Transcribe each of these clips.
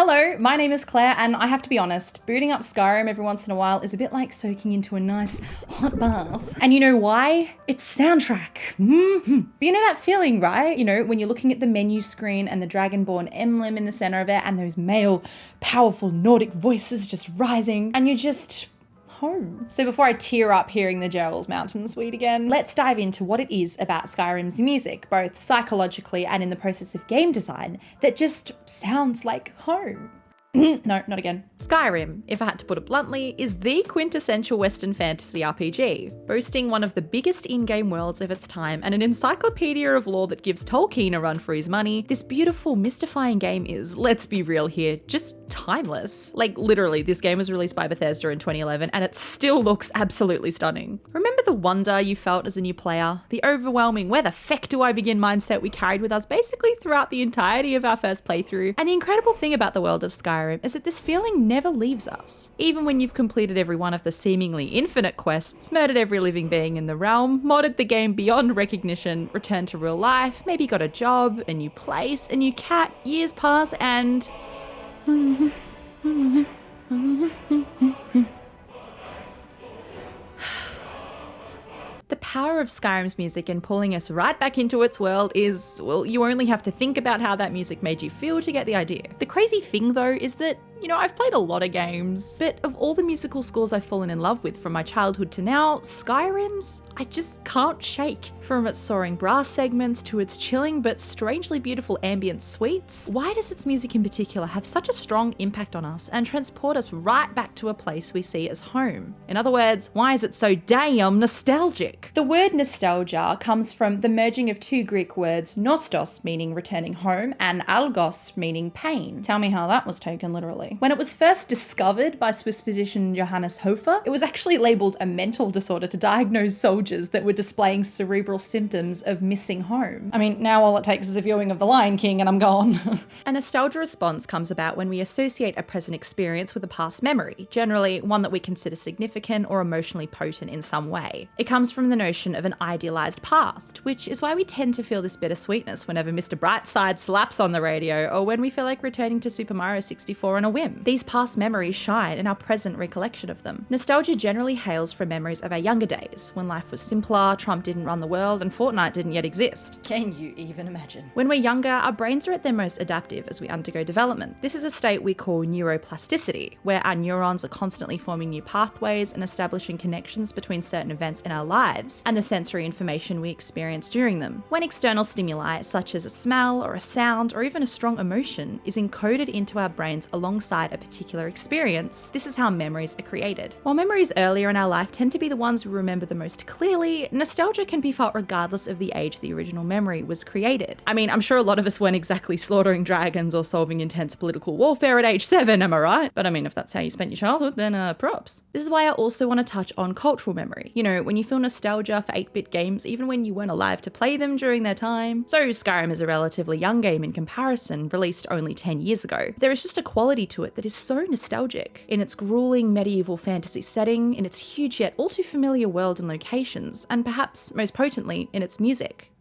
Hello, my name is Claire, and I have to be honest, booting up Skyrim every once in a while is a bit like soaking into a nice hot bath. And you know why? It's soundtrack. But you know that feeling, right? You know, when you're looking at the menu screen and the Dragonborn emblem in the center of it and those male, powerful Nordic voices just rising, and you're just home. So before I tear up hearing the Gerald's Mountain Suite again, let's dive into what it is about Skyrim's music, both psychologically and in the process of game design, that just sounds like home. No, not again. Skyrim, if I had to put it bluntly, is the quintessential Western fantasy RPG, boasting one of the biggest in-game worlds of its time and an encyclopedia of lore that gives Tolkien a run for his money. This beautiful, mystifying game is, let's be real here, just timeless. Like literally, this game was released by Bethesda in 2011 and it still looks absolutely stunning. Remember the wonder you felt as a new player? The overwhelming where the feck do I begin mindset we carried with us basically throughout the entirety of our first playthrough? And the incredible thing about the world of Skyrim is that this feeling never leaves us. Even when you've completed every one of the seemingly infinite quests, murdered every living being in the realm, modded the game beyond recognition, returned to real life, maybe got a job, a new place, a new cat, years pass and... The power of Skyrim's music in pulling us right back into its world is, well, you only have to think about how that music made you feel to get the idea. The crazy thing though is that, you know, I've played a lot of games, but of all the musical scores I've fallen in love with from my childhood to now, Skyrim's, I just can't shake. From its soaring brass segments to its chilling but strangely beautiful ambient suites, why does its music in particular have such a strong impact on us and transport us right back to a place we see as home? In other words, why is it so damn nostalgic? The word nostalgia comes from the merging of two Greek words, nostos meaning returning home and algos meaning pain. Tell me how that was taken literally. When it was first discovered by Swiss physician Johannes Hofer, it was actually labelled a mental disorder to diagnose soldiers that were displaying cerebral symptoms of missing home. I mean, now all it takes is a viewing of The Lion King and I'm gone. A nostalgia response comes about when we associate a present experience with a past memory, generally one that we consider significant or emotionally potent in some way. It comes from the notion of an idealised past, which is why we tend to feel this bittersweetness whenever Mr. Brightside slaps on the radio or when we feel like returning to Super Mario 64 on a whim. These past memories shine in our present recollection of them. Nostalgia generally hails from memories of our younger days, when life was simpler, Trump didn't run the world, and Fortnite didn't yet exist. Can you even imagine? When we're younger, our brains are at their most adaptive as we undergo development. This is a state we call neuroplasticity, where our neurons are constantly forming new pathways and establishing connections between certain events in our lives and the sensory information we experience during them. When external stimuli, such as a smell or a sound or even a strong emotion, is encoded into our brains alongside a particular experience, this is how memories are created. While memories earlier in our life tend to be the ones we remember the most clearly, nostalgia can be felt regardless of the age the original memory was created. I mean, I'm sure a lot of us weren't exactly slaughtering dragons or solving intense political warfare at age 7, am I right? But I mean, if that's how you spent your childhood, then props. This is why I also want to touch on cultural memory. You know, when you feel nostalgia for 8-bit games, even when you weren't alive to play them during their time. So Skyrim is a relatively young game in comparison, released only 10 years ago. There is just a quality to it that is so nostalgic. In its grueling medieval fantasy setting, in its huge yet all too familiar world and locations, and perhaps most potently, in its music.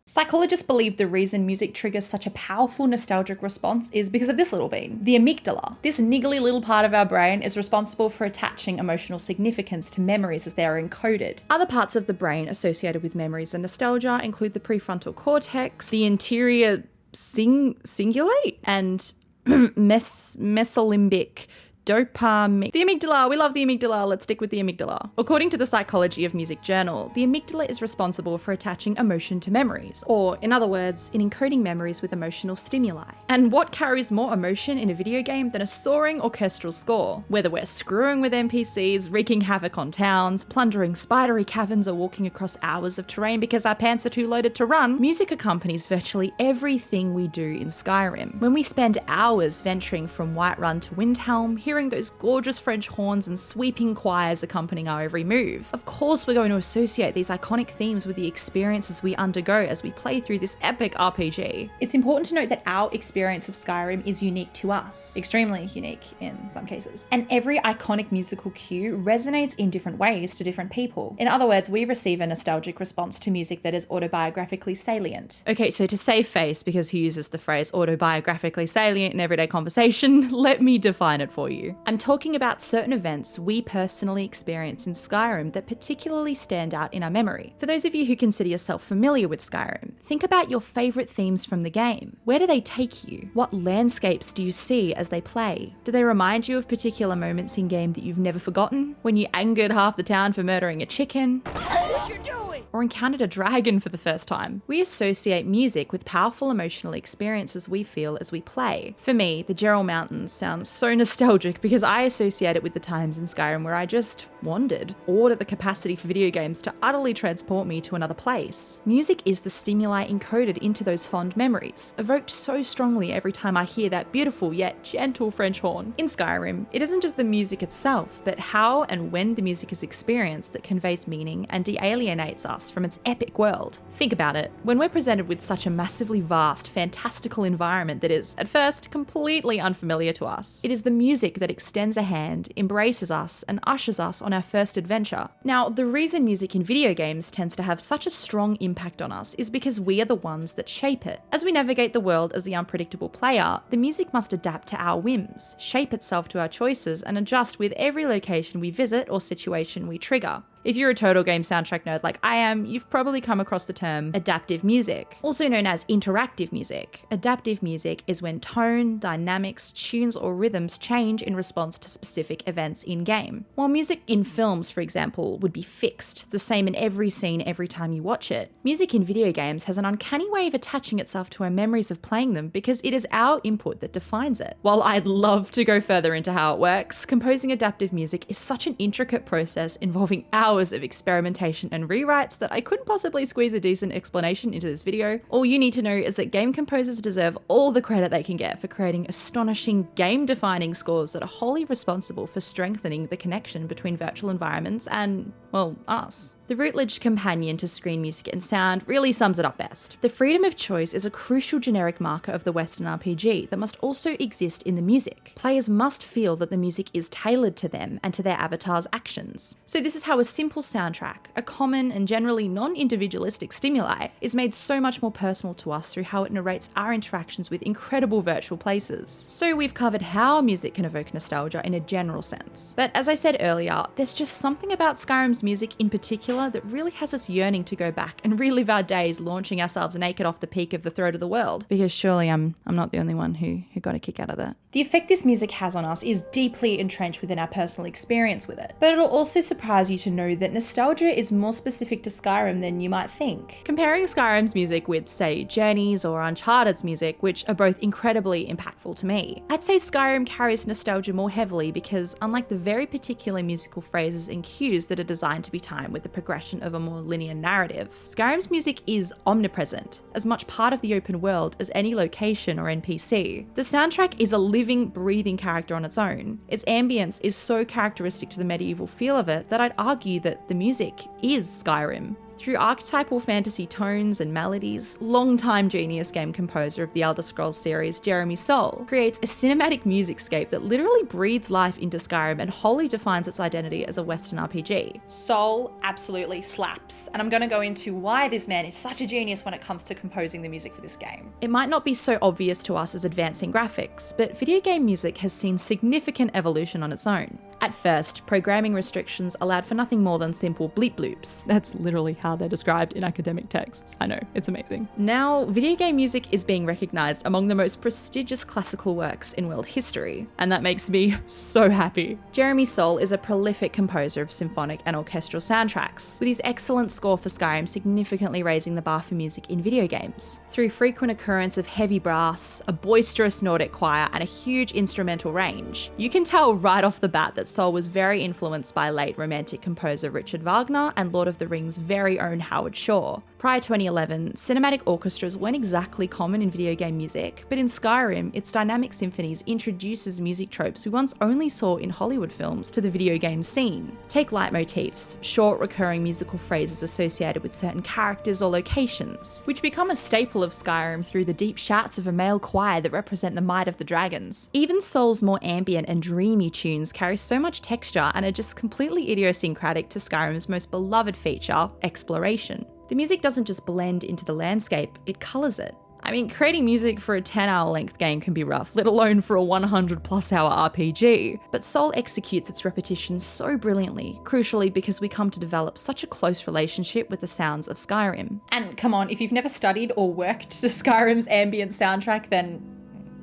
Psychologists believe the reason music triggers such a powerful nostalgic response is because of this little bean, the amygdala. This niggly little part of our brain is responsible for attaching emotional significance to memories as they are encoded. Other parts of the brain associated with memories and nostalgia include the prefrontal cortex, the interior cingulate, and mesolimbic dopamine. The amygdala, we love the amygdala, let's stick with the amygdala. According to the Psychology of Music journal, the amygdala is responsible for attaching emotion to memories, or in other words, in encoding memories with emotional stimuli. And what carries more emotion in a video game than a soaring orchestral score? Whether we're screwing with NPCs, wreaking havoc on towns, plundering spidery caverns, or walking across hours of terrain because our pants are too loaded to run, music accompanies virtually everything we do in Skyrim. When we spend hours venturing from Whiterun to Windhelm, hearing those gorgeous French horns and sweeping choirs accompanying our every move. Of course, we're going to associate these iconic themes with the experiences we undergo as we play through this epic RPG. It's important to note that our experience of Skyrim is unique to us, extremely unique in some cases. And every iconic musical cue resonates in different ways to different people. In other words, we receive a nostalgic response to music that is autobiographically salient. Okay, so to save face, because he uses the phrase autobiographically salient in everyday conversation, let me define it for you. I'm talking about certain events we personally experience in Skyrim that particularly stand out in our memory. For those of you who consider yourself familiar with Skyrim, think about your favourite themes from the game. Where do they take you? What landscapes do you see as they play? Do they remind you of particular moments in game that you've never forgotten? When you angered half the town for murdering a chicken? What you doing? Or encountered a dragon for the first time? We associate music with powerful emotional experiences we feel as we play. For me, the Gerald Mountains sounds so nostalgic because I associate it with the times in Skyrim where I just wandered, awed at the capacity for video games to utterly transport me to another place. Music is the stimuli encoded into those fond memories, evoked so strongly every time I hear that beautiful yet gentle French horn. In Skyrim, it isn't just the music itself, but how and when the music is experienced that conveys meaning and de-alienates us from its epic world. Think about it. When we're presented with such a massively vast, fantastical environment that is, at first, completely unfamiliar to us, it is the music that extends a hand, embraces us, and ushers us on our first adventure. Now, the reason music in video games tends to have such a strong impact on us is because we are the ones that shape it. As we navigate the world as the unpredictable player, the music must adapt to our whims, shape itself to our choices, and adjust with every location we visit or situation we trigger. If you're a total game soundtrack nerd like I am, you've probably come across the term adaptive music, also known as interactive music. Adaptive music is when tone, dynamics, tunes, or rhythms change in response to specific events in-game. While music in films, for example, would be fixed, the same in every scene every time you watch it, music in video games has an uncanny way of attaching itself to our memories of playing them because it is our input that defines it. While I'd love to go further into how it works, composing adaptive music is such an intricate process involving hours of experimentation and rewrites that I couldn't possibly squeeze a decent explanation into this video. All you need to know is that game composers deserve all the credit they can get for creating astonishing, game-defining scores that are wholly responsible for strengthening the connection between virtual environments and, well, us. The Routledge companion to screen music and sound really sums it up best. The freedom of choice is a crucial generic marker of the Western RPG that must also exist in the music. Players must feel that the music is tailored to them and to their avatar's actions. So this is how a simple soundtrack, a common and generally non-individualistic stimuli, is made so much more personal to us through how it narrates our interactions with incredible virtual places. So we've covered how music can evoke nostalgia in a general sense. But as I said earlier, there's just something about Skyrim's music in particular that really has us yearning to go back and relive our days launching ourselves naked off the peak of the throat of the world. Because surely I'm not the only one who got a kick out of that. The effect this music has on us is deeply entrenched within our personal experience with it. But it'll also surprise you to know that nostalgia is more specific to Skyrim than you might think. Comparing Skyrim's music with, say, Journey's or Uncharted's music, which are both incredibly impactful to me, I'd say Skyrim carries nostalgia more heavily because, unlike the very particular musical phrases and cues that are designed to be timed with the progression of a more linear narrative, Skyrim's music is omnipresent, as much part of the open world as any location or NPC. The soundtrack is a living, breathing character on its own. Its ambience is so characteristic to the medieval feel of it that I'd argue that the music is Skyrim. Through archetypal fantasy tones and melodies, longtime genius game composer of the Elder Scrolls series, Jeremy Soule, creates a cinematic musicscape that literally breathes life into Skyrim and wholly defines its identity as a Western RPG. Soule absolutely slaps, and I'm going to go into why this man is such a genius when it comes to composing the music for this game. It might not be so obvious to us as advancing graphics, but video game music has seen significant evolution on its own. At first, programming restrictions allowed for nothing more than simple bleep bloops. That's literally how they're described in academic texts. I know, it's amazing. Now, video game music is being recognised among the most prestigious classical works in world history, and that makes me so happy. Jeremy Soule is a prolific composer of symphonic and orchestral soundtracks, with his excellent score for Skyrim significantly raising the bar for music in video games. Through frequent occurrence of heavy brass, a boisterous Nordic choir, and a huge instrumental range, you can tell right off the bat that Soule was very influenced by late Romantic composer Richard Wagner and Lord of the Rings' very very own Howard Shore. Prior to 2011, cinematic orchestras weren't exactly common in video game music, but in Skyrim, its dynamic symphonies introduces music tropes we once only saw in Hollywood films to the video game scene. Take leitmotifs, short recurring musical phrases associated with certain characters or locations, which become a staple of Skyrim through the deep shouts of a male choir that represent the might of the dragons. Even Soul's more ambient and dreamy tunes carry so much texture and are just completely idiosyncratic to Skyrim's most beloved feature, exploration. The music doesn't just blend into the landscape, it colours it. I mean, creating music for a 10-hour length game can be rough, let alone for a 100+ hour RPG. But Soul executes its repetition so brilliantly, crucially because we come to develop such a close relationship with the sounds of Skyrim. And come on, if you've never studied or worked to Skyrim's ambient soundtrack, then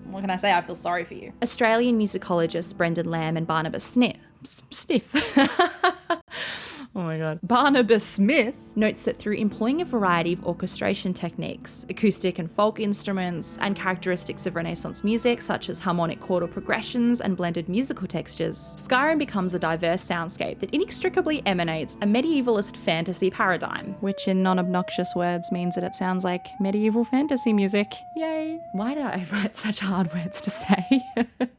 what can I say? I feel sorry for you. Australian musicologists Brendan Lamb and Barnabas Sniff. Oh my god. Barnabas Smith notes that through employing a variety of orchestration techniques, acoustic and folk instruments, and characteristics of Renaissance music such as harmonic chordal progressions and blended musical textures, Skyrim becomes a diverse soundscape that inextricably emanates a medievalist fantasy paradigm, which in non-obnoxious words means that it sounds like medieval fantasy music. Yay. Why do I write such hard words to say?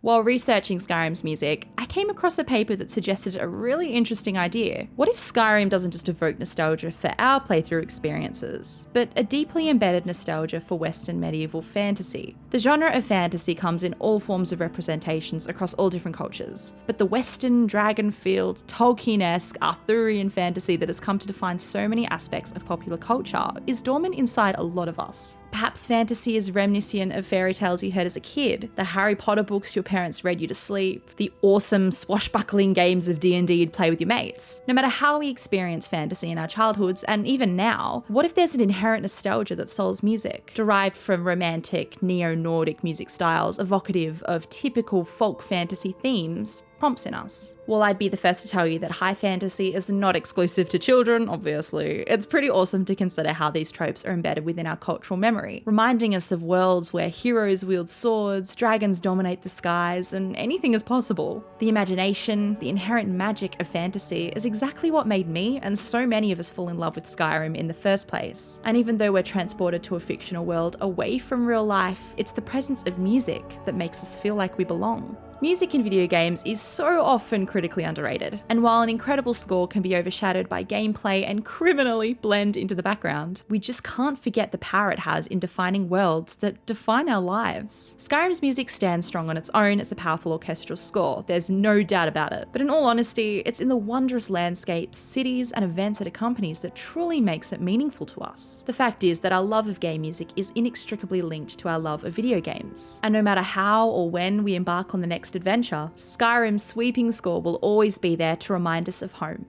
While researching Skyrim's music, I came across a paper that suggested a really interesting idea. What if Skyrim doesn't just evoke nostalgia for our playthrough experiences, but a deeply embedded nostalgia for Western medieval fantasy? The genre of fantasy comes in all forms of representations across all different cultures, but the Western, dragon-filled, Tolkien-esque, Arthurian fantasy that has come to define so many aspects of popular culture is dormant inside a lot of us. Perhaps fantasy is reminiscent of fairy tales you heard as a kid, the Harry Potter books your parents read you to sleep, the awesome swashbuckling games of D&D you'd play with your mates. No matter how we experience fantasy in our childhoods, and even now, what if there's an inherent nostalgia that Soul's music, derived from romantic, neo-Nordic music styles evocative of typical folk fantasy themes, prompts in us? Well, I'd be the first to tell you that high fantasy is not exclusive to children, obviously. It's pretty awesome to consider how these tropes are embedded within our cultural memory, reminding us of worlds where heroes wield swords, dragons dominate the skies, and anything is possible. The imagination, the inherent magic of fantasy is exactly what made me and so many of us fall in love with Skyrim in the first place. And even though we're transported to a fictional world away from real life, it's the presence of music that makes us feel like we belong. Music in video games is so often critically underrated, and while an incredible score can be overshadowed by gameplay and criminally blend into the background, we just can't forget the power it has in defining worlds that define our lives. Skyrim's music stands strong on its own as a powerful orchestral score, there's no doubt about it, but in all honesty, it's in the wondrous landscapes, cities, and events it accompanies that truly makes it meaningful to us. The fact is that our love of game music is inextricably linked to our love of video games, and no matter how or when we embark on the next adventure, Skyrim's sweeping score will always be there to remind us of home.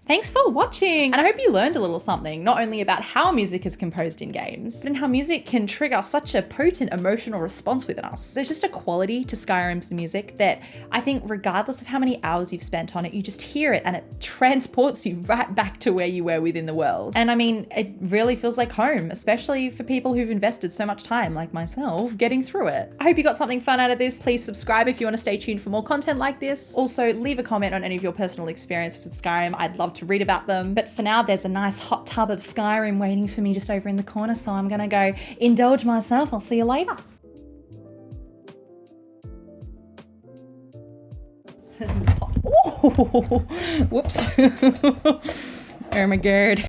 Thanks for watching, and I hope you learned a little something, not only about how music is composed in games, but in how music can trigger such a potent emotional response within us. There's just a quality to Skyrim's music that I think regardless of how many hours you've spent on it, you just hear it and it transports you right back to where you were within the world. And I mean, it really feels like home, especially for people who've invested so much time, like myself, getting through it. I hope you got something fun out of this. Please subscribe if you want to stay tuned for more content like this. Also, leave a comment on any of your personal experiences with Skyrim. I'd love to read about them. But for now, there's a nice hot tub of Skyrim waiting for me just over in the corner, so I'm gonna go indulge myself. I'll see you later. Whoops. Oh my god.